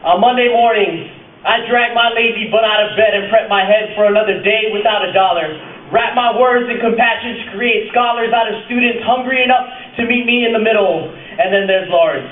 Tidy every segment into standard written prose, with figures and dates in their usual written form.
On Monday mornings, I drag my lazy butt out of bed and prep my head for another day without a dollar. Wrap my words in compassion to create scholars out of students hungry enough to meet me in the middle. And then there's Lawrence.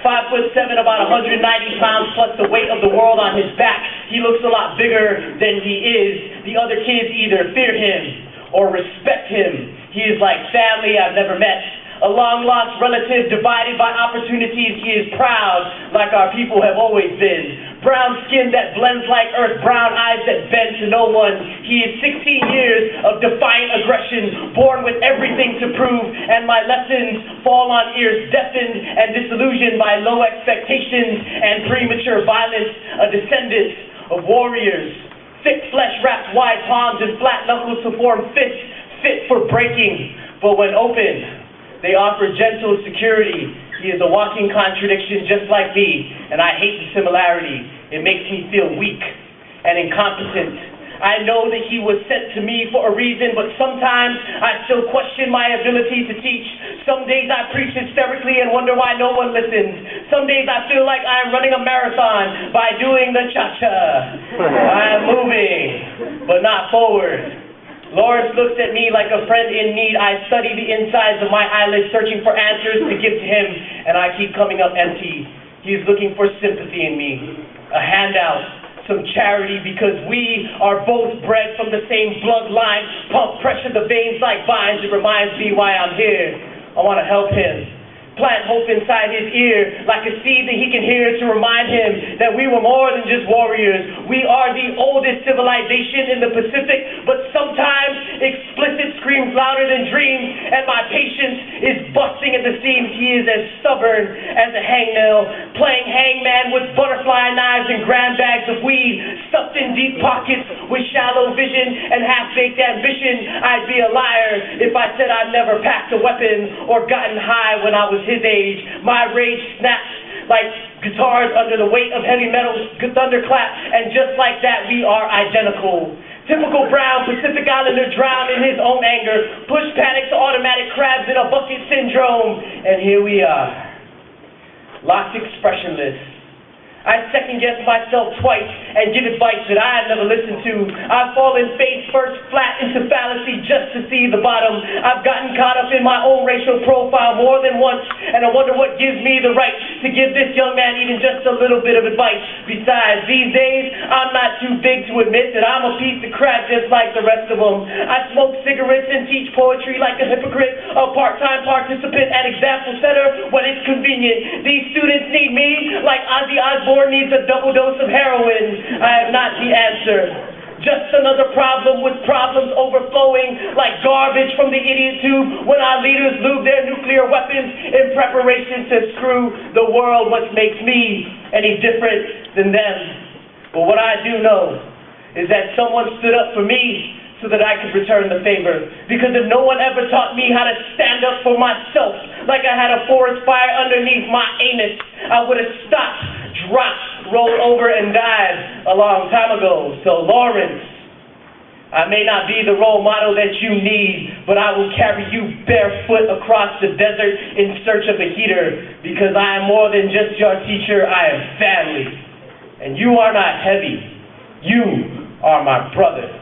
5'7", about 190 pounds, plus the weight of the world on his back. He looks a lot bigger than he is. The other kids either fear him or respect him. He is like family I've never met. A long-lost relative divided by opportunities. He is proud, like our people have always been. Brown skin that blends like earth, brown eyes that bend to no one. He is 16 years of defiant aggression, born with everything to prove, and my lessons fall on ears deafened and disillusioned by low expectations and premature violence. A descendant of warriors, thick flesh wrapped wide palms and flat knuckles to form fists fit for breaking, but when open, they offer gentle security. He is a walking contradiction just like me, and I hate the similarity. It makes me feel weak and incompetent. I know that he was sent to me for a reason, but sometimes I still question my ability to teach. Some days I preach hysterically and wonder why no one listens. Some days I feel like I am running a marathon by doing the cha-cha. I am moving, but not forward. Lawrence looks at me like a friend in need. I study the insides of my eyelids, searching for answers to give to him, and I keep coming up empty. He is looking for sympathy in me, a handout, some charity, because we are both bred from the same bloodline. Pump pressure the veins like vines. It reminds me why I'm here. I want to help him. Plant hope inside his ear, like a seed that he can hear, to remind him that we were more than just warriors. We are the oldest civilization in the Pacific, but sometimes explicit screams louder than dreams, and my patience is busting at the seams. He is as stubborn as a hangnail, playing hangman with butterfly knives and grand bags of weed, stuffed in deep pockets with shallow vision and half-baked ambition. I'd be a liar if I said I'd never packed a weapon or gotten high when I was his age. My rage snaps like guitars under the weight of heavy metal thunderclap, and just like that, we are identical. Typical brown Pacific Islander drowned in his own anger, push panic to automatic crabs in a bucket syndrome, and here we are, locked expressionless. I second-guess myself twice and give advice that I have never listened to. I've fallen face first flat into fallacy just to see the bottom. I've gotten caught up in my own racial profile more than once, and I wonder what gives me the right to give this young man even just a little bit of advice. Besides, these days, I'm not too big to admit that I'm a piece of crap just like the rest of them. I smoke cigarettes and teach poetry like a hypocrite, a part-time participant at example setter when it's convenient. These students need me like Ozzy Osbourne needs a double dose of heroin. I am not the answer. Just another problem with problems overflowing like garbage from the idiot tube when our leaders lube their nuclear weapons in preparation to screw the world. What makes me any different than them? But what I do know is that someone stood up for me so that I could return the favor. Because if no one ever taught me how to stand up for myself, like I had a forest fire underneath my anus, I would have stopped, dropped, rolled over, and died a long time ago. So Lawrence, I may not be the role model that you need, but I will carry you barefoot across the desert in search of a heater, because I am more than just your teacher. I am family. And you are not heavy. You are my brother.